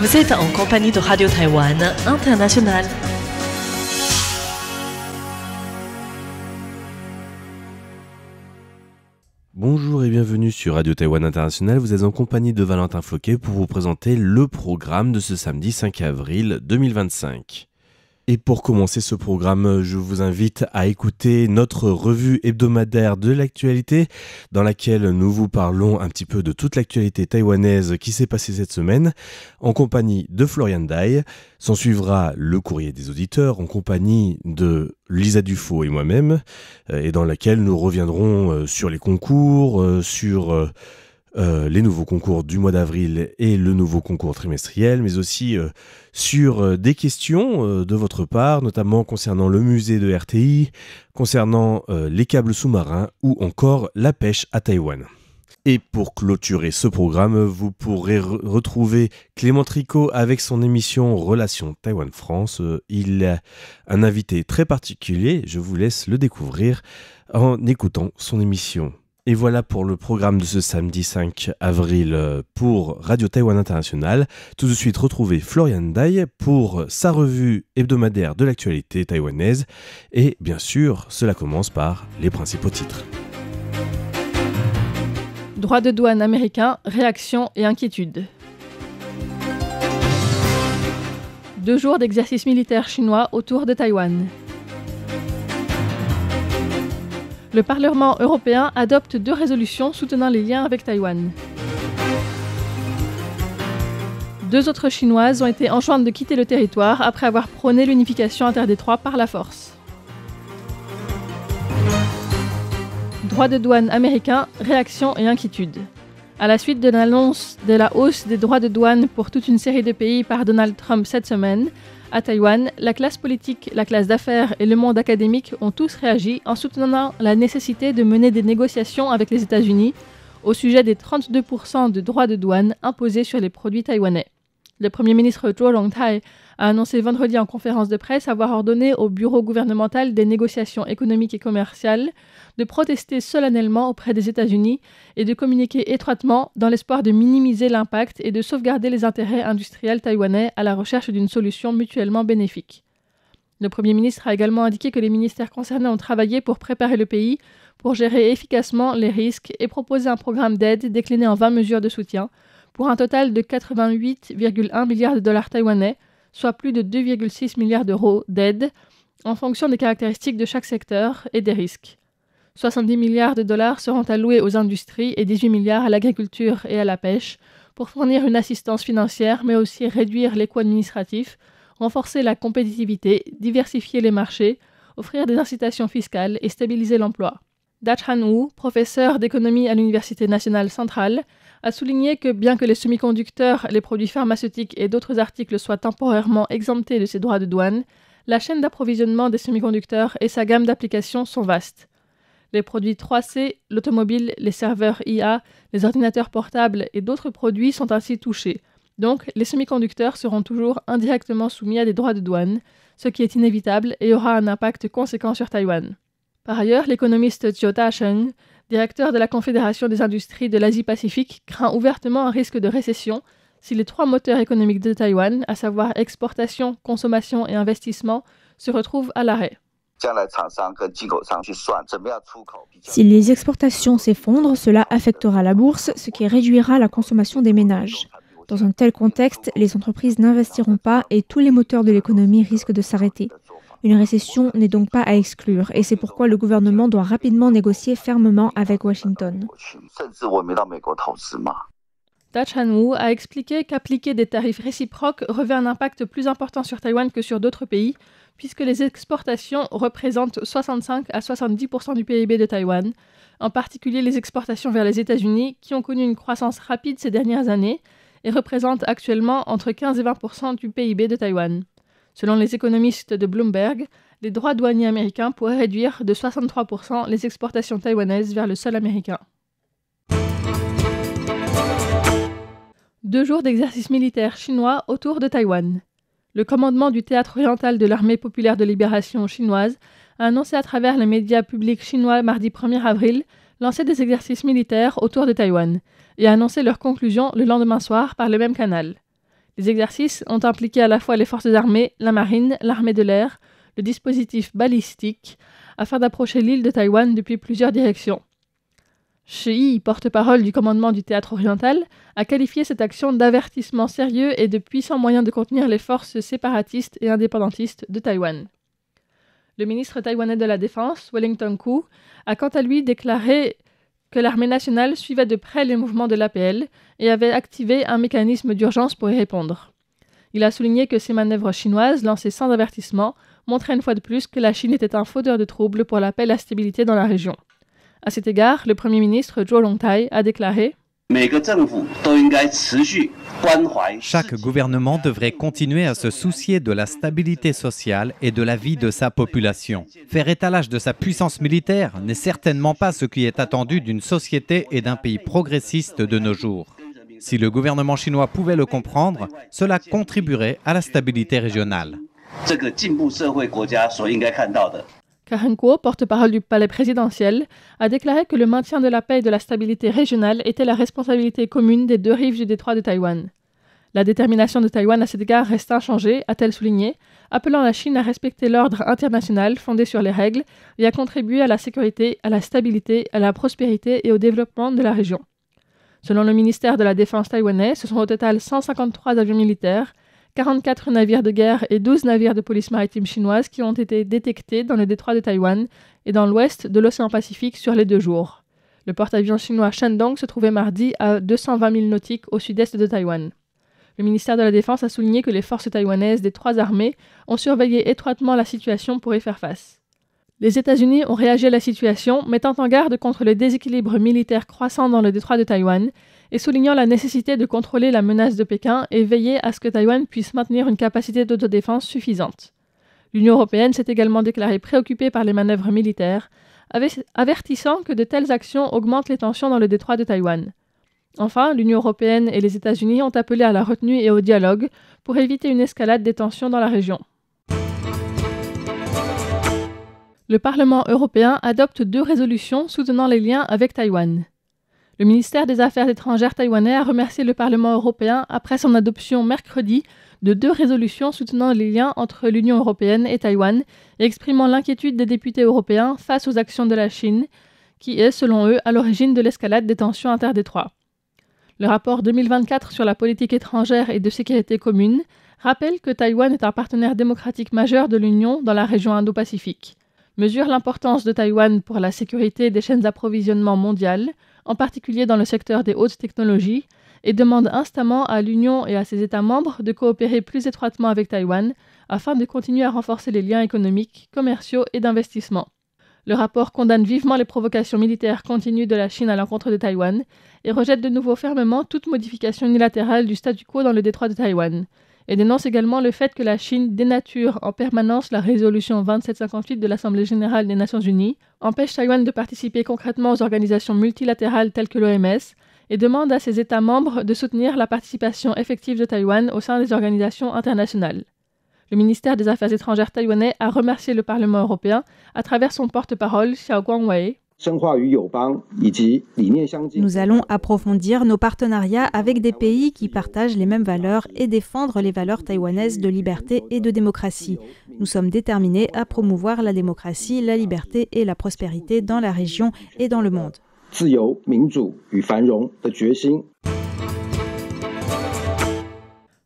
Vous êtes en compagnie de Radio Taïwan International. Bonjour et bienvenue sur Radio Taïwan International. Vous êtes en compagnie de Valentin Floquet pour vous présenter le programme de ce samedi 5 avril 2025. Et pour commencer ce programme, je vous invite à écouter notre revue hebdomadaire de l'actualité dans laquelle nous vous parlons un petit peu de toute l'actualité taïwanaise qui s'est passée cette semaine en compagnie de Florian Dai. S'en suivra le courrier des auditeurs en compagnie de Lisa Dufaux et moi-même et dans laquelle nous reviendrons sur les concours, sur les nouveaux concours du mois d'avril et le nouveau concours trimestriel, mais aussi sur des questions de votre part, notamment concernant le musée de RTI, concernant les câbles sous-marins ou encore la pêche à Taïwan. Et pour clôturer ce programme, vous pourrez retrouver Clément Tricot avec son émission Relations Taïwan-France. Il a un invité très particulier, je vous laisse le découvrir en écoutant son émission. Et voilà pour le programme de ce samedi 5 avril pour Radio Taïwan International. Tout de suite, retrouvez Florian Dai pour sa revue hebdomadaire de l'actualité taïwanaise. Et bien sûr, cela commence par les principaux titres. Droit de douane américain, réaction et inquiétude. 2 jours d'exercice militaire chinois autour de Taïwan. Le Parlement européen adopte 2 résolutions soutenant les liens avec Taïwan. 2 autres Chinoises ont été enjointes de quitter le territoire après avoir prôné l'unification interdétroit par la force. Droit de douane américain, réaction et inquiétude. À la suite de l'annonce de la hausse des droits de douane pour toute une série de pays par Donald Trump cette semaine, à Taïwan, la classe politique, la classe d'affaires et le monde académique ont tous réagi en soutenant la nécessité de mener des négociations avec les États-Unis au sujet des 32% de droits de douane imposés sur les produits taïwanais. Le Premier ministre Zhuo Rongtai a annoncé vendredi en conférence de presse avoir ordonné au bureau gouvernemental des négociations économiques et commerciales de protester solennellement auprès des États-Unis et de communiquer étroitement dans l'espoir de minimiser l'impact et de sauvegarder les intérêts industriels taïwanais à la recherche d'une solution mutuellement bénéfique. Le Premier ministre a également indiqué que les ministères concernés ont travaillé pour préparer le pays, pour gérer efficacement les risques et proposer un programme d'aide décliné en 20 mesures de soutien, pour un total de 88,1 milliards de dollars taïwanais, soit plus de 2,6 milliards d'euros d'aide, en fonction des caractéristiques de chaque secteur et des risques. 70 milliards de dollars seront alloués aux industries et 18 milliards à l'agriculture et à la pêche, pour fournir une assistance financière, mais aussi réduire les coûts administratifs, renforcer la compétitivité, diversifier les marchés, offrir des incitations fiscales et stabiliser l'emploi. Dachan Wu, professeur d'économie à l'Université nationale centrale, a souligné que bien que les semi-conducteurs, les produits pharmaceutiques et d'autres articles soient temporairement exemptés de ces droits de douane, la chaîne d'approvisionnement des semi-conducteurs et sa gamme d'applications sont vastes. Les produits 3C, l'automobile, les serveurs IA, les ordinateurs portables et d'autres produits sont ainsi touchés. Donc, les semi-conducteurs seront toujours indirectement soumis à des droits de douane, ce qui est inévitable et aura un impact conséquent sur Taïwan. Par ailleurs, l'économiste Zhou Dasheng, directeur de la Confédération des industries de l'Asie-Pacifique, craint ouvertement un risque de récession si les 3 moteurs économiques de Taïwan, à savoir exportation, consommation et investissement, se retrouvent à l'arrêt. Si les exportations s'effondrent, cela affectera la bourse, ce qui réduira la consommation des ménages. Dans un tel contexte, les entreprises n'investiront pas et tous les moteurs de l'économie risquent de s'arrêter. Une récession n'est donc pas à exclure et c'est pourquoi le gouvernement doit rapidement négocier fermement avec Washington. Dachan Wu a expliqué qu'appliquer des tarifs réciproques revêt un impact plus important sur Taïwan que sur d'autres pays, puisque les exportations représentent 65 à 70% du PIB de Taïwan, en particulier les exportations vers les États-Unis, qui ont connu une croissance rapide ces dernières années et représentent actuellement entre 15 et 20% du PIB de Taïwan. Selon les économistes de Bloomberg, les droits douaniers américains pourraient réduire de 63% les exportations taïwanaises vers le sol américain. 2 jours d'exercice militaire chinois autour de Taïwan. Le commandement du théâtre oriental de l'armée populaire de libération chinoise a annoncé à travers les médias publics chinois mardi 1er avril lancer des exercices militaires autour de Taïwan et a annoncé leur conclusion le lendemain soir par le même canal. Les exercices ont impliqué à la fois les forces armées, la marine, l'armée de l'air, le dispositif balistique, afin d'approcher l'île de Taïwan depuis plusieurs directions. Shi Yi, porte-parole du commandement du théâtre oriental, a qualifié cette action d'avertissement sérieux et de puissant moyen de contenir les forces séparatistes et indépendantistes de Taïwan. Le ministre taïwanais de la Défense, Wellington Koo, a quant à lui déclaré que l'armée nationale suivait de près les mouvements de l'APL et avait activé un mécanisme d'urgence pour y répondre. Il a souligné que ces manœuvres chinoises, lancées sans avertissement, montraient une fois de plus que la Chine était un fauteur de troubles pour la paix et la stabilité dans la région. À cet égard, le Premier ministre Zhou Rongtai a déclaré « Chaque gouvernement devrait continuer à se soucier de la stabilité sociale et de la vie de sa population. Faire étalage de sa puissance militaire n'est certainement pas ce qui est attendu d'une société et d'un pays progressiste de nos jours. Si le gouvernement chinois pouvait le comprendre, cela contribuerait à la stabilité régionale. » Karen Kuo, porte-parole du palais présidentiel, a déclaré que le maintien de la paix et de la stabilité régionale était la responsabilité commune des deux rives du détroit de Taïwan. La détermination de Taïwan à cet égard reste inchangée, a-t-elle souligné, appelant la Chine à respecter l'ordre international fondé sur les règles et à contribuer à la sécurité, à la stabilité, à la prospérité et au développement de la région. Selon le ministère de la Défense taïwanais, ce sont au total 153 avions militaires, 44 navires de guerre et 12 navires de police maritime chinoise qui ont été détectés dans le détroit de Taïwan et dans l'ouest de l'océan Pacifique sur les 2 jours. Le porte-avions chinois Shandong se trouvait mardi à 220 milles nautiques au sud-est de Taïwan. Le ministère de la Défense a souligné que les forces taïwanaises des 3 armées ont surveillé étroitement la situation pour y faire face. Les États-Unis ont réagi à la situation, mettant en garde contre le déséquilibre militaire croissant dans le détroit de Taïwan et soulignant la nécessité de contrôler la menace de Pékin et veiller à ce que Taïwan puisse maintenir une capacité d'autodéfense suffisante. L'Union européenne s'est également déclarée préoccupée par les manœuvres militaires, avertissant que de telles actions augmentent les tensions dans le détroit de Taïwan. Enfin, l'Union européenne et les États-Unis ont appelé à la retenue et au dialogue pour éviter une escalade des tensions dans la région. Le Parlement européen adopte 2 résolutions soutenant les liens avec Taïwan. Le ministère des Affaires étrangères taïwanais a remercié le Parlement européen après son adoption mercredi de 2 résolutions soutenant les liens entre l'Union européenne et Taïwan et exprimant l'inquiétude des députés européens face aux actions de la Chine, qui est, selon eux, à l'origine de l'escalade des tensions interdétroits. Le rapport 2024 sur la politique étrangère et de sécurité commune rappelle que Taïwan est un partenaire démocratique majeur de l'Union dans la région Indo-Pacifique, mesure l'importance de Taïwan pour la sécurité des chaînes d'approvisionnement mondiales, en particulier dans le secteur des hautes technologies, et demande instamment à l'Union et à ses États membres de coopérer plus étroitement avec Taïwan afin de continuer à renforcer les liens économiques, commerciaux et d'investissement. Le rapport condamne vivement les provocations militaires continues de la Chine à l'encontre de Taïwan et rejette de nouveau fermement toute modification unilatérale du statu quo dans le détroit de Taïwan, et dénonce également le fait que la Chine dénature en permanence la résolution 2758 de l'Assemblée générale des Nations unies, empêche Taïwan de participer concrètement aux organisations multilatérales telles que l'OMS et demande à ses États membres de soutenir la participation effective de Taïwan au sein des organisations internationales. Le ministère des Affaires étrangères taïwanais a remercié le Parlement européen à travers son porte-parole Xiao Guangwei. Nous allons approfondir nos partenariats avec des pays qui partagent les mêmes valeurs et défendre les valeurs taïwanaises de liberté et de démocratie. Nous sommes déterminés à promouvoir la démocratie, la liberté et la prospérité dans la région et dans le monde. 自由、民主与繁荣的决心。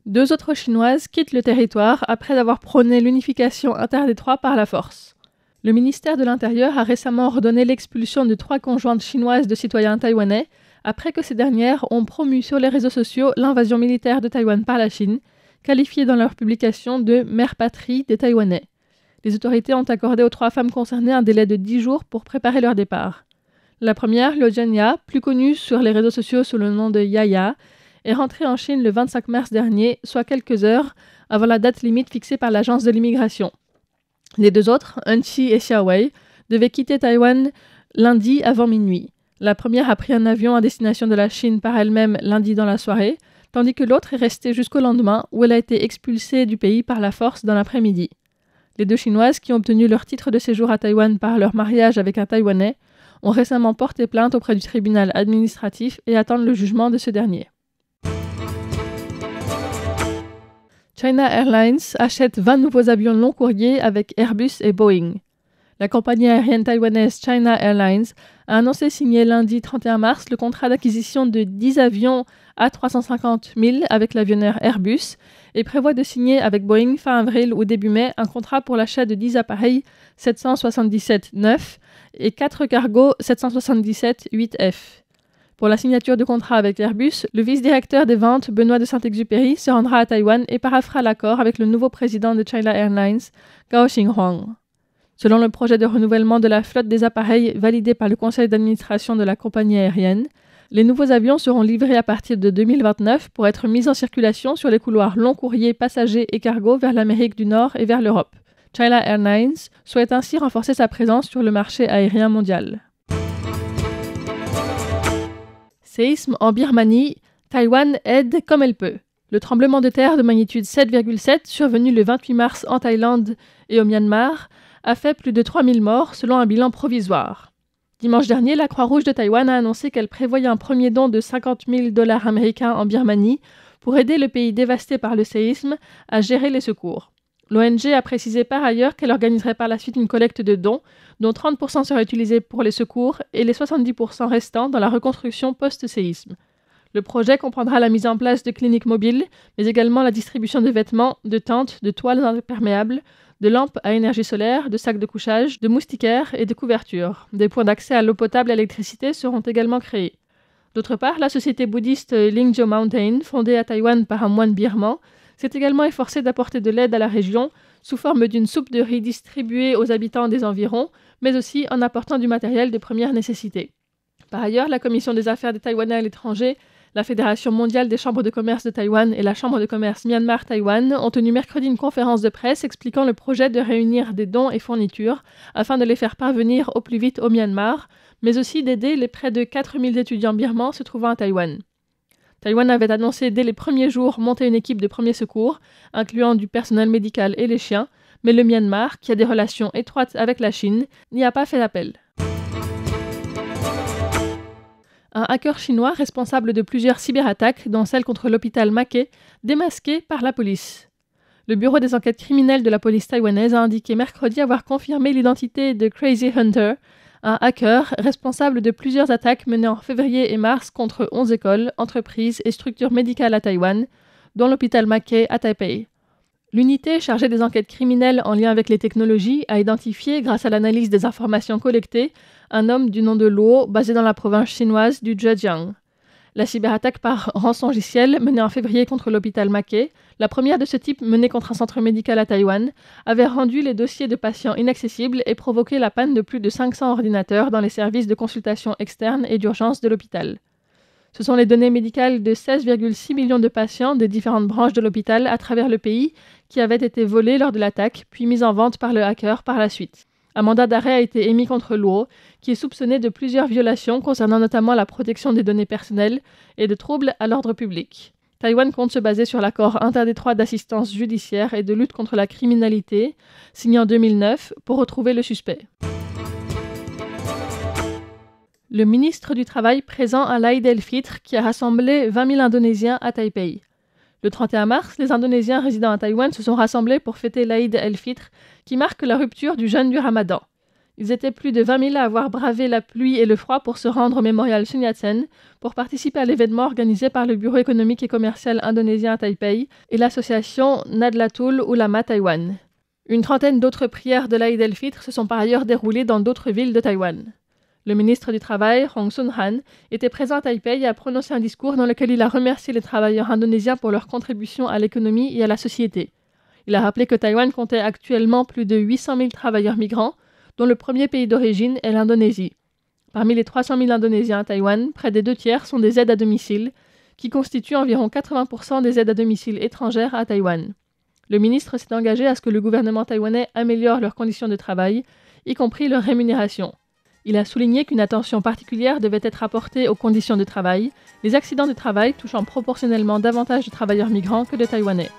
2 autres Chinoises quittent le territoire après avoir prôné l'unification interdétroit par la force. Le ministère de l'Intérieur a récemment ordonné l'expulsion de 3 conjointes chinoises de citoyens taïwanais après que ces dernières ont promu sur les réseaux sociaux l'invasion militaire de Taïwan par la Chine, qualifiée dans leur publication de « mère patrie des Taïwanais ». Les autorités ont accordé aux 3 femmes concernées un délai de 10 jours pour préparer leur départ. La première, Liu Jianya, plus connue sur les réseaux sociaux sous le nom de Yaya, est rentrée en Chine le 25 mars dernier, soit quelques heures avant la date limite fixée par l'agence de l'immigration. Les 2 autres, Enchi et Xiaowei, devaient quitter Taïwan lundi avant minuit. La première a pris un avion à destination de la Chine par elle-même lundi dans la soirée, tandis que l'autre est restée jusqu'au lendemain où elle a été expulsée du pays par la force dans l'après-midi. Les 2 Chinoises qui ont obtenu leur titre de séjour à Taïwan par leur mariage avec un Taïwanais ont récemment porté plainte auprès du tribunal administratif et attendent le jugement de ce dernier. China Airlines achète 20 nouveaux avions long courrier avec Airbus et Boeing. La compagnie aérienne taïwanaise China Airlines a annoncé signer lundi 31 mars le contrat d'acquisition de 10 avions A350 000 avec l'avionneur Airbus et prévoit de signer avec Boeing fin avril ou début mai un contrat pour l'achat de 10 appareils 777-9 et 4 cargos 777-8F. Pour la signature de contrat avec Airbus, le vice-directeur des ventes, Benoît de Saint-Exupéry, se rendra à Taïwan et paraphera l'accord avec le nouveau président de China Airlines, Gao Xinghuang. Selon le projet de renouvellement de la flotte des appareils validé par le conseil d'administration de la compagnie aérienne, les nouveaux avions seront livrés à partir de 2029 pour être mis en circulation sur les couloirs long courrier passagers et cargo vers l'Amérique du Nord et vers l'Europe. China Airlines souhaite ainsi renforcer sa présence sur le marché aérien mondial. Séisme en Birmanie, Taïwan aide comme elle peut. Le tremblement de terre de magnitude 7,7 survenu le 28 mars en Thaïlande et au Myanmar a fait plus de 3000 morts selon un bilan provisoire. Dimanche dernier, la Croix-Rouge de Taïwan a annoncé qu'elle prévoyait un premier don de $50,000 américains en Birmanie pour aider le pays dévasté par le séisme à gérer les secours. L'ONG a précisé par ailleurs qu'elle organiserait par la suite une collecte de dons, dont 30% seraient utilisés pour les secours et les 70% restants dans la reconstruction post-séisme. Le projet comprendra la mise en place de cliniques mobiles, mais également la distribution de vêtements, de tentes, de toiles imperméables, de lampes à énergie solaire, de sacs de couchage, de moustiquaires et de couvertures. Des points d'accès à l'eau potable et à l'électricité seront également créés. D'autre part, la société bouddhiste Lingzhou Mountain, fondée à Taïwan par un moine birman, s'est également efforcée d'apporter de l'aide à la région sous forme d'une soupe de riz distribuée aux habitants des environs, mais aussi en apportant du matériel de première nécessité. Par ailleurs, la Commission des affaires des Taïwanais à l'étranger, la Fédération mondiale des chambres de commerce de Taïwan et la Chambre de commerce Myanmar-Taïwan ont tenu mercredi une conférence de presse expliquant le projet de réunir des dons et fournitures afin de les faire parvenir au plus vite au Myanmar, mais aussi d'aider les près de 4000 étudiants birmans se trouvant à Taïwan. Taïwan avait annoncé dès les premiers jours monter une équipe de premiers secours, incluant du personnel médical et les chiens, mais le Myanmar, qui a des relations étroites avec la Chine, n'y a pas fait appel. Un hacker chinois responsable de plusieurs cyberattaques, dont celle contre l'hôpital Mackay, démasqué par la police. Le bureau des enquêtes criminelles de la police taïwanaise a indiqué mercredi avoir confirmé l'identité de Crazy Hunter, un hacker responsable de plusieurs attaques menées en février et mars contre 11 écoles, entreprises et structures médicales à Taïwan, dont l'hôpital Mackay à Taipei. L'unité chargée des enquêtes criminelles en lien avec les technologies a identifié, grâce à l'analyse des informations collectées, un homme du nom de Luo, basé dans la province chinoise du Zhejiang. La cyberattaque par rançongiciel menée en février contre l'hôpital Mackay, la première de ce type menée contre un centre médical à Taïwan, avait rendu les dossiers de patients inaccessibles et provoqué la panne de plus de 500 ordinateurs dans les services de consultation externe et d'urgence de l'hôpital. Ce sont les données médicales de 16,6 millions de patients des différentes branches de l'hôpital à travers le pays qui avaient été volées lors de l'attaque, puis mises en vente par le hacker par la suite. Un mandat d'arrêt a été émis contre Luo, qui est soupçonné de plusieurs violations concernant notamment la protection des données personnelles et de troubles à l'ordre public. Taïwan compte se baser sur l'accord interdétroit d'assistance judiciaire et de lutte contre la criminalité, signé en 2009, pour retrouver le suspect. Le ministre du Travail présent à l'Aïd el-Fitr qui a rassemblé 20 000 Indonésiens à Taipei. Le 31 mars, les Indonésiens résidant à Taïwan se sont rassemblés pour fêter l'Aïd el-Fitr, qui marque la rupture du jeûne du Ramadan. Ils étaient plus de 20 000 à avoir bravé la pluie et le froid pour se rendre au mémorial Sun Yat-sen pour participer à l'événement organisé par le Bureau économique et commercial indonésien à Taipei et l'association Nadlatul Ulama Taïwan. Une trentaine d'autres prières de l'Aïd el-Fitr se sont par ailleurs déroulées dans d'autres villes de Taïwan. Le ministre du Travail, Hong Sun-han, était présent à Taipei et a prononcé un discours dans lequel il a remercié les travailleurs indonésiens pour leur contribution à l'économie et à la société. Il a rappelé que Taïwan comptait actuellement plus de 800 000 travailleurs migrants, dont le premier pays d'origine est l'Indonésie. Parmi les 300 000 Indonésiens à Taïwan, près des 2/3 sont des aides à domicile, qui constituent environ 80% des aides à domicile étrangères à Taïwan. Le ministre s'est engagé à ce que le gouvernement taïwanais améliore leurs conditions de travail, y compris leur rémunération. Il a souligné qu'une attention particulière devait être apportée aux conditions de travail, les accidents de travail touchant proportionnellement davantage de travailleurs migrants que de Taïwanais.